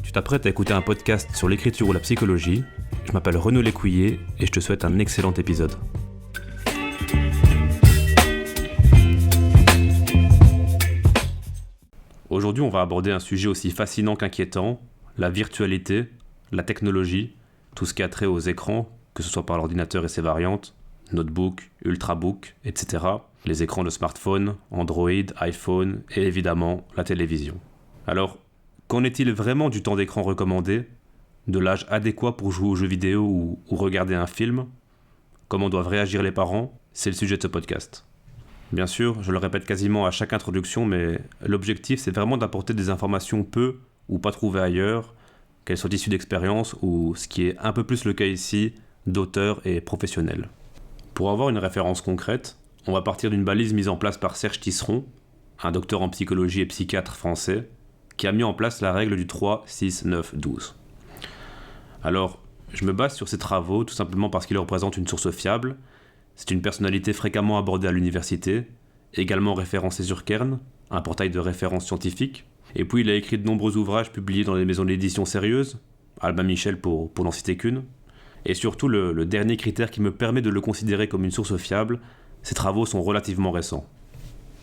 Tu t'apprêtes à écouter un podcast sur l'écriture ou la psychologie. Je m'appelle Renaud Lécouillet et je te souhaite un excellent épisode. Aujourd'hui, on va aborder un sujet aussi fascinant qu'inquiétant, la virtualité, la technologie, tout ce qui a trait aux écrans, que ce soit par l'ordinateur et ses variantes, notebook, ultrabook, etc. Les écrans de smartphone, Android, iPhone et évidemment la télévision. Alors, qu'en est-il vraiment du temps d'écran recommandé, de l'âge adéquat pour jouer aux jeux vidéo ou regarder un film? Comment doivent réagir les parents? C'est le sujet de ce podcast. Bien sûr, je le répète quasiment à chaque introduction, mais l'objectif c'est vraiment d'apporter des informations peu ou pas trouvées ailleurs, qu'elles soient issues d'expériences ou, ce qui est un peu plus le cas ici, d'auteurs et professionnels. Pour avoir une référence concrète, on va partir d'une balise mise en place par Serge Tisseron, un docteur en psychologie et psychiatre français, qui a mis en place la règle du 3-6-9-12. Alors, je me base sur ses travaux tout simplement parce qu'il représente une source fiable. C'est une personnalité fréquemment abordée à l'université, également référencée sur Kern, un portail de référence scientifique. Et puis il a écrit de nombreux ouvrages publiés dans des maisons d'édition sérieuses, Albin Michel pour n'en citer qu'une. Et surtout, le dernier critère qui me permet de le considérer comme une source fiable, ses travaux sont relativement récents.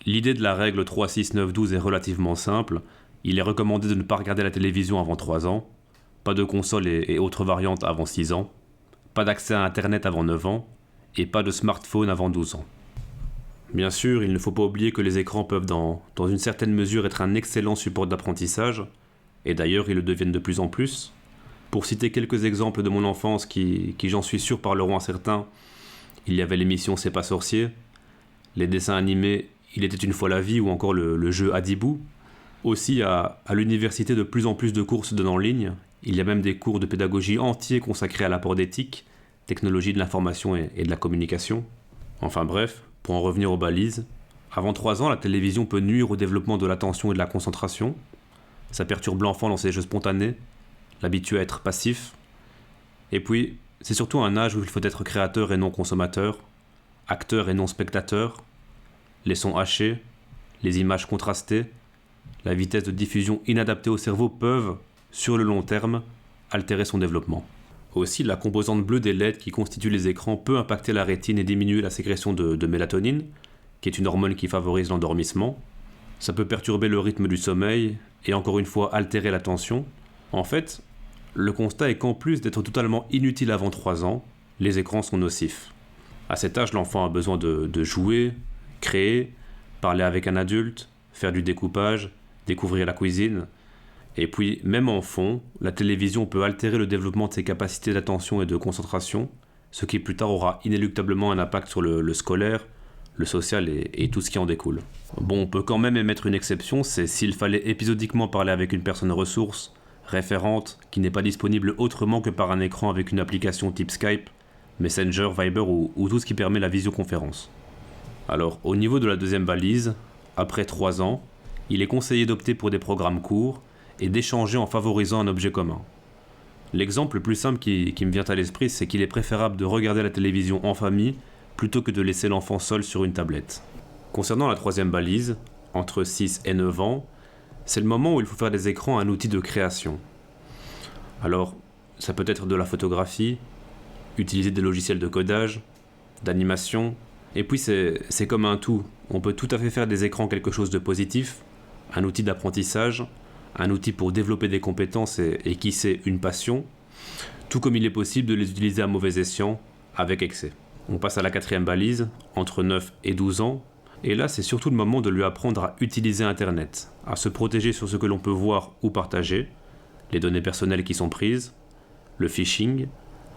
L'idée de la règle 3-6-9-12 est relativement simple. Il est recommandé de ne pas regarder la télévision avant 3 ans, pas de console et autres variantes avant 6 ans, pas d'accès à Internet avant 9 ans, et pas de smartphone avant 12 ans. Bien sûr, il ne faut pas oublier que les écrans peuvent dans une certaine mesure être un excellent support d'apprentissage, et d'ailleurs ils le deviennent de plus en plus. Pour citer quelques exemples de mon enfance qui j'en suis sûr parleront à certains, il y avait l'émission C'est pas sorcier, les dessins animés Il était une fois la vie ou encore le jeu Adibou. Aussi à l'université de plus en plus de cours se donnent en ligne, il y a même des cours de pédagogie entiers consacrés à l'apport d'éthique, technologie de l'information et de la communication. Enfin bref, pour en revenir aux balises, avant 3 ans, la télévision peut nuire au développement de l'attention et de la concentration. Ça perturbe l'enfant dans ses jeux spontanés, l'habitue à être passif. Et puis, c'est surtout un âge où il faut être créateur et non consommateur, acteur et non spectateur, les sons hachés, les images contrastées, la vitesse de diffusion inadaptée au cerveau peuvent, sur le long terme, altérer son développement. Aussi, la composante bleue des LED qui constitue les écrans peut impacter la rétine et diminuer la sécrétion de mélatonine, qui est une hormone qui favorise l'endormissement. Ça peut perturber le rythme du sommeil et encore une fois altérer l'attention. En fait, le constat est qu'en plus d'être totalement inutile avant 3 ans, les écrans sont nocifs. À cet âge, l'enfant a besoin de jouer, créer, parler avec un adulte, faire du découpage, découvrir la cuisine. Et puis, même en fond, la télévision peut altérer le développement de ses capacités d'attention et de concentration, ce qui plus tard aura inéluctablement un impact sur le scolaire, le social et tout ce qui en découle. Bon, on peut quand même émettre une exception, c'est s'il fallait épisodiquement parler avec une personne ressource, référente, qui n'est pas disponible autrement que par un écran avec une application type Skype, Messenger, Viber ou tout ce qui permet la visioconférence. Alors, au niveau de la deuxième balise, après 3 ans, il est conseillé d'opter pour des programmes courts et d'échanger en favorisant un objet commun. L'exemple le plus simple qui me vient à l'esprit, c'est qu'il est préférable de regarder la télévision en famille plutôt que de laisser l'enfant seul sur une tablette. Concernant la troisième balise, entre 6 et 9 ans, c'est le moment où il faut faire des écrans un outil de création. Alors, ça peut être de la photographie, utiliser des logiciels de codage, d'animation, et puis c'est comme un tout. On peut tout à fait faire des écrans quelque chose de positif, un outil d'apprentissage, un outil pour développer des compétences et qui sait, une passion, tout comme il est possible de les utiliser à mauvais escient, avec excès. On passe à la quatrième balise, entre 9 et 12 ans, et là c'est surtout le moment de lui apprendre à utiliser Internet, à se protéger sur ce que l'on peut voir ou partager, les données personnelles qui sont prises, le phishing,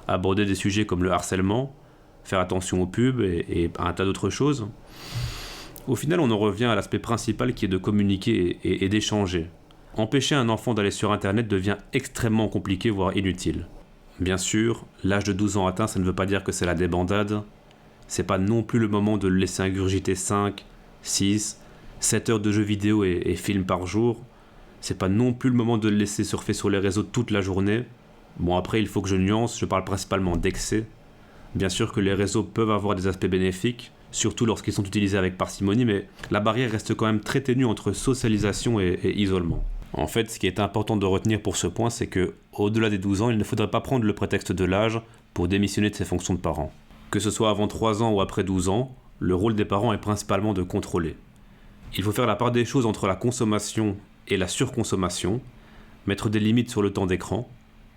aborder des sujets comme le harcèlement, faire attention aux pubs et à un tas d'autres choses. Au final, on en revient à l'aspect principal qui est de communiquer et d'échanger. Empêcher un enfant d'aller sur Internet devient extrêmement compliqué, voire inutile. Bien sûr, l'âge de 12 ans atteint, ça ne veut pas dire que c'est la débandade. C'est pas non plus le moment de le laisser ingurgiter 5, 6, 7 heures de jeux vidéo et films par jour. C'est pas non plus le moment de le laisser surfer sur les réseaux toute la journée. Bon, après, il faut que je nuance, je parle principalement d'excès. Bien sûr que les réseaux peuvent avoir des aspects bénéfiques, surtout lorsqu'ils sont utilisés avec parcimonie, mais la barrière reste quand même très ténue entre socialisation et isolement. En fait, ce qui est important de retenir pour ce point, c'est que, au-delà des 12 ans, il ne faudrait pas prendre le prétexte de l'âge pour démissionner de ses fonctions de parent. Que ce soit avant 3 ans ou après 12 ans, le rôle des parents est principalement de contrôler. Il faut faire la part des choses entre la consommation et la surconsommation, mettre des limites sur le temps d'écran,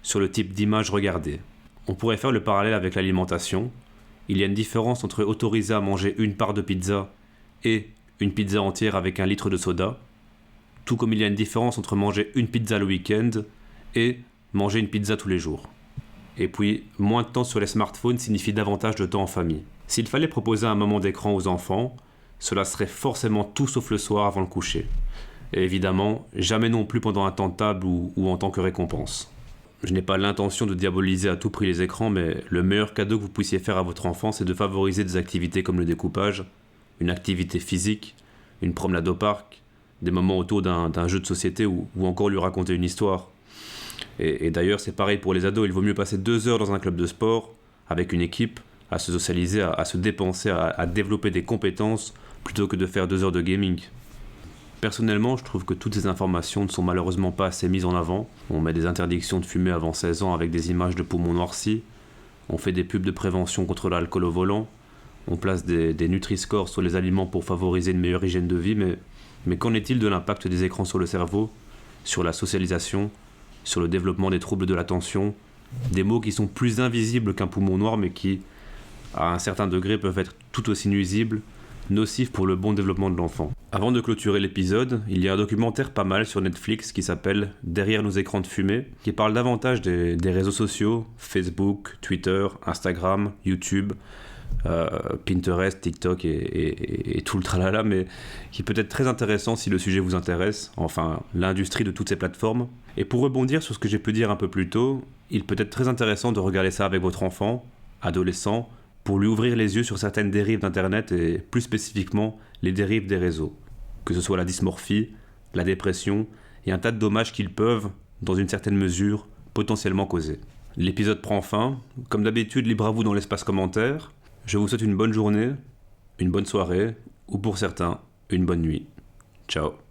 sur le type d'image regardée. On pourrait faire le parallèle avec l'alimentation. Il y a une différence entre autoriser à manger une part de pizza et une pizza entière avec 1 litre de soda, tout comme il y a une différence entre manger une pizza le week-end et manger une pizza tous les jours. Et puis, moins de temps sur les smartphones signifie davantage de temps en famille. S'il fallait proposer un moment d'écran aux enfants, cela serait forcément tout sauf le soir avant le coucher. Et évidemment, jamais non plus pendant un temps de table ou en tant que récompense. Je n'ai pas l'intention de diaboliser à tout prix les écrans, mais le meilleur cadeau que vous puissiez faire à votre enfant, c'est de favoriser des activités comme le découpage, une activité physique, une promenade au parc, des moments autour d'un jeu de société ou encore lui raconter une histoire. Et d'ailleurs, c'est pareil pour les ados, il vaut mieux passer 2 heures dans un club de sport, avec une équipe, à se socialiser, à se dépenser, à développer des compétences, plutôt que de faire 2 heures de gaming. Personnellement, je trouve que toutes ces informations ne sont malheureusement pas assez mises en avant. On met des interdictions de fumer avant 16 ans avec des images de poumons noircis, on fait des pubs de prévention contre l'alcool au volant, on place des Nutri-Score sur les aliments pour favoriser une meilleure hygiène de vie, mais qu'en est-il de l'impact des écrans sur le cerveau, sur la socialisation, sur le développement des troubles de l'attention, des maux qui sont plus invisibles qu'un poumon noir mais qui, à un certain degré, peuvent être tout aussi nuisibles, nocifs pour le bon développement de l'enfant. Avant de clôturer l'épisode, il y a un documentaire pas mal sur Netflix qui s'appelle « Derrière nos écrans de fumée » qui parle davantage des réseaux sociaux, Facebook, Twitter, Instagram, YouTube, Pinterest, TikTok et tout le tralala, mais qui peut être très intéressant si le sujet vous intéresse, enfin l'industrie de toutes ces plateformes. Et pour rebondir sur ce que j'ai pu dire un peu plus tôt, il peut être très intéressant de regarder ça avec votre enfant, adolescent, pour lui ouvrir les yeux sur certaines dérives d'Internet et plus spécifiquement les dérives des réseaux, que ce soit la dysmorphie, la dépression et un tas de dommages qu'ils peuvent, dans une certaine mesure, potentiellement causer. L'épisode prend fin, comme d'habitude, libre à vous dans l'espace commentaire. Je vous souhaite une bonne journée, une bonne soirée, ou pour certains, une bonne nuit. Ciao.